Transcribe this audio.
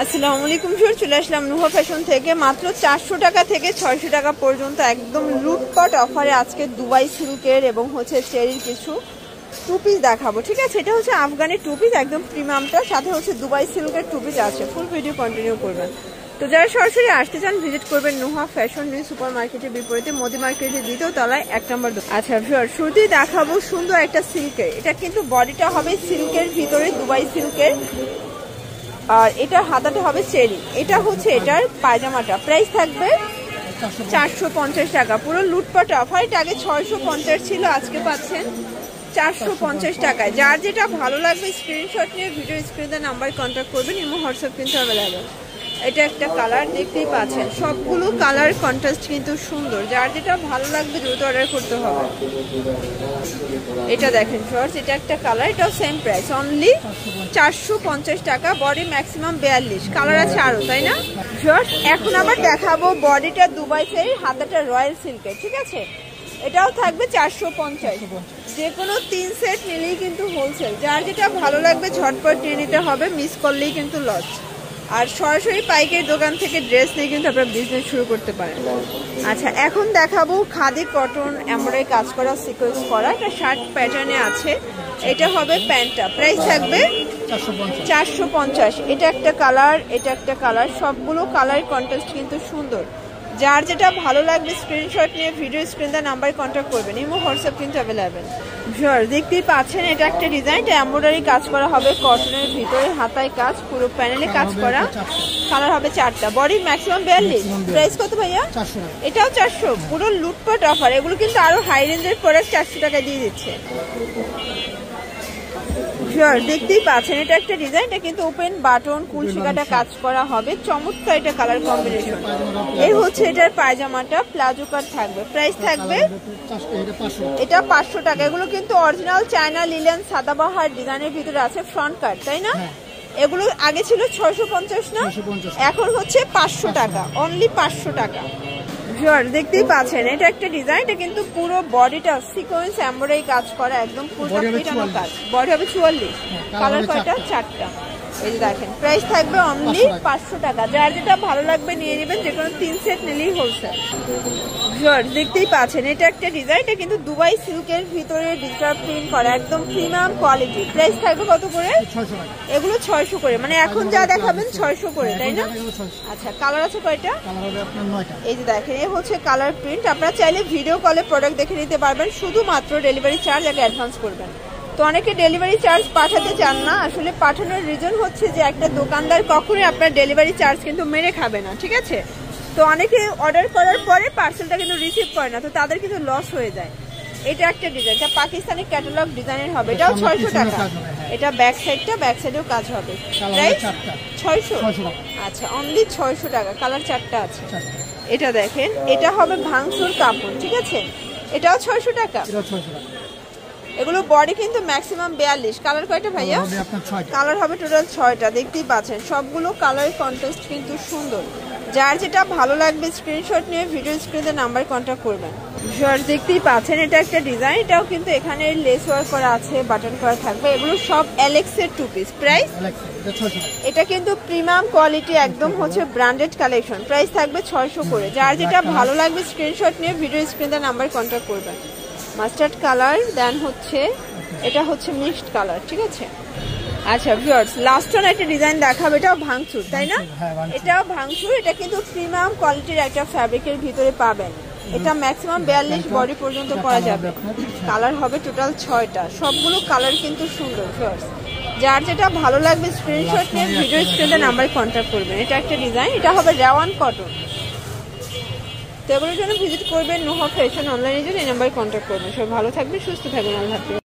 আসসালামু আলাইকুম ভিউয়ার, চলে আসলাম নুহা ফ্যাশন থেকে। মাত্র 400 টাকা থেকে 600 টাকা পর্যন্ত একদম লুটপাট অফারে আজকে দুবাই সিল্কের এবং হচ্ছে চেরির কিছু টু পিস দেখাবো। ঠিক আছে, এটা হচ্ছে আফগানি টু পিস, একদম প্রিমিয়ামটা, সাথে হচ্ছে দুবাই সিল্কের টু পিস আছে। ফুল ভিডিও কন্টিনিউ করবেন। তো যারা সরাসরি আসতে চান ভিজিট করবেন নুহা ফ্যাশন নিউ সুপার মার্কেটের বিপরীতে মোদি মার্কেটের দ্বিতীয় তলায় 1 নম্বর। আচ্ছা ভিউয়ার, শুরুতেই দেখাবো সুন্দর একটা সিল্কের। এটা কিন্তু বডিটা হবে সিল্কের ভিতরে, দুবাই সিল্কের, আর এটার হাতাটা হবে চেরি। এটা হচ্ছে এটার পায়জামাটা। প্রাইস থাকবে 450 টাকা। পুরো লুটপাট অফার। এটা আগে 650 ছিল, আজকে পাচ্ছেন 450 টাকায়। যার যেটা ভালো লাগবে স্ক্রিনশট নিয়ে ভিডিও স্ক্রিনে নাম্বার কন্ট্যাক্ট করবেন। ইমো হোয়াটসঅ্যাপ কিন্তু অ্যাভেলেবেল। এটা একটা কালার, দেখতেই পাচ্ছেন সবগুলো কালার কন্ট্রাস্ট কিন্তু সুন্দর। যার যেটা ভালো লাগবে দ্রুত অর্ডার করতে হবে। এটা দেখেন শর্টস, এটা একটা কালার, এটাও সেম প্রাইস, অনলি 450 টাকা। বডি ম্যাক্সিমাম 42, কালার আছে আরো, তাই না শর্টস? এখন আবার দেখাবো বডিটা দুবাই ফের, হাতাটা রয়্যাল সিল্কের। ঠিক আছে, এটাও থাকবে 450। যে কোনো 3 সেট নিলেই কিন্তু হোলসেল। যার যেটা ভালো লাগবে ঝটপট নিয়ে নিতে হবে, মিস করলেই কিন্তু লস। আর সরাসরি পাইকারি দোকান থেকে ড্রেস নিয়ে কিন্তু আপনারা বিজনেস শুরু করতে পারেন। আচ্ছা, এখন দেখাবো খাদি কটন এমব্রয়ডারি কাজ করা, সিকোয়েন্স করা, এটা শার্ট প্যাটার্নে আছে। এটা হবে প্যান্টটা। প্রাইস থাকবে 450। এটা একটা কালার, এটা একটা কালার, সবগুলো কালার কন্ট্রাস্ট কিন্তু সুন্দর। যার যেটা ভালো লাগবে স্ক্রিনশট নিয়ে ভিডিও স্ক্রিনে নাম্বার কন্ট্যাক্ট করবেন। ইমো হোয়াটসঅ্যাপ কিন্তু অ্যাভেলেবেল। ভিউয়ার, দেখতেই পাচ্ছেন এটা একটা ডিজাইন, এটা এমব্রয়ডারি কাজ করা হবে কটনের ভিতরে, হাতায় কাজ, পুরো প্যানেলে কাজ করা। কালার হবে 4টা, বডি ম্যাক্সিমাম 42। প্রাইস কত ভাইয়া? এটাও 400। পুরো লুটপাট অফার। এগুলো কিন্তু আরো হাই রেঞ্জের প্রোডাক্ট 400 টাকায় দিয়ে দিচ্ছে। দেখতেই পাচ্ছেন এটা একটা ডিজাইন, এটা কিন্তু ওপেন বাটন কুলশিকাটা কাজ করা হবে, চমৎকার এটা কালার কম্বিনেশন। এই হচ্ছে এটার পায়জামাটা, প্লাজো কাট থাকবে। প্রাইস থাকবে এটা 500 টাকা। এগুলো কিন্তু অরিজিনাল চায়না লিলেন সাদাবাহার ডিজাইনের ভিতরে আছে, ফ্রন্ট কাট, তাই না? এগুলো আগে ছিল 650 না, এখন হচ্ছে 500 টাকা, অনলি 500 টাকা। দেখতেই পাচ্ছেন এটা একটা ডিজাইন, এটা কিন্তু পুরো বডিটা সিকোয়েন্স এমব্রয়ডারি কাজ করা, একদম পুরো পিটানো কাজ। বডি হবে 44, কালার কয়টা? 4টা। এই যে দেখেন, প্রাইস থাকবে অনলি 500 টাকা। যার যেটা ভালো লাগবে নিয়ে নেবেন, যে কোনো 3 সেট নিলেই হোলসেল। দেখতেই পাচ্ছেন এটা একটা ডিজাইন, এটা কিন্তু দুবাই সিল্কের ভিতরে ডিজিটাল প্রিন্ট করা, একদম প্রিমিয়াম কোয়ালিটি। প্রাইস থাকবে কত করে? এগুলো 600 করে, মানে এখন যা দেখাবেন 600 করে, তাই না? আচ্ছা, কালার আছে কয়টা? এই যে দেখেন, এই হচ্ছে কালার প্রিন্ট। আপনারা চাইলে ভিডিও কলে প্রোডাক্ট দেখে নিতে পারবেন, শুধুমাত্র ডেলিভারি চার্জ আগে অ্যাডভান্স করবেন। তো অনেকে ডেলিভারি চার্জ পাঠাতে চান না, আসলে পাঠানোর রিজন হচ্ছে যে একটা দোকানদার কখনোই আপনার ডেলিভারি চার্জ কিন্তু মেরে খাবে না। ঠিক আছে, তো অনেকে অর্ডার করার পরে পার্সেলটা কিন্তু রিসিভ করে না, তো তাদের কিন্তু লস হয়ে যায়। এটা একটা ডিজাইন, এটা পাকিস্তানি ক্যাটালগ ডিজাইনের হবে, এটাও 600 টাকা। এটা ব্যাক সাইডটা, ব্যাক সাইডেও কাজ হবে। প্রাইস 600। আচ্ছা, অনলি 600 টাকা। কালার 4টা আছে। এটা দেখেন, এটা হবে ভাঙচুর কাপড়। ঠিক আছে, এটাও 600 টাকা। এগুলো বডি কিন্তু ম্যাক্সিমাম 42, কালার কয়টা ভাইয়া? কালার হবে টোটাল 6টা। দেখতেই পাচ্ছেন সবগুলো কালার কন্ট্রাস্ট কিন্তু সুন্দর। যার যেটা ভালো লাগবে স্ক্রিনশট নিয়ে ভিডিও স্ক্রিনে নাম্বার কন্ট্যাক্ট করবেন। দেখতেই পাচ্ছেন এটা একটা ডিজাইন, এটাও কিন্তু এখানে লেস ওয়ার্ক করা আছে, বাটন করা থাকবে। এগুলো সব অ্যালেক্সের টু পিস। প্রাইস এটা কিন্তু প্রিমিয়াম কোয়ালিটি, একদম হচ্ছে ব্র্যান্ডেড কালেকশন। প্রাইস থাকবে 600 করে। যার যেটা ভালো লাগবে স্ক্রিনশট নিয়ে ভিডিও স্ক্রিনে নাম্বার কন্ট্যাক্ট করবেন। মাস্টার্ড কালার, দেন হচ্ছে এটা হচ্ছে মিক্সড কালার। ঠিক আছে, আচ্ছা ভিউয়ার্স, লাস্ট ওয়ান একটা ডিজাইন দেখাবো, এটাও ভাঙচুর, তাই না? এটাও ভাঙচুর। এটা কিন্তু প্রিমিয়াম কোয়ালিটির একটা ফ্যাব্রিকের ভিতরে পাবেন। এটা ম্যাক্সিমাম 42 বডি পর্যন্ত করা যাবে। কালার হবে টোটাল 6টা, সবগুলো কালার কিন্তু সুন্দর। ভিউয়ার্স, যার যেটা ভালো লাগবে স্ক্রিনশট নিয়ে ভিডিও স্ক্রিনে নাম্বার কন্ট্যাক্ট করবেন। এটা একটা ডিজাইন, এটা হবে রেওয়ান কটন। তো এগুলোর জন্য ভিজিট করবেন নুহা ফ্যাশন অনলাইনের জন্য, এই নাম্বারে কন্ট্যাক্ট করবেন। সবাই ভালো থাকবেন, সুস্থ থাকবেন, আল্লাহ হাফেজ।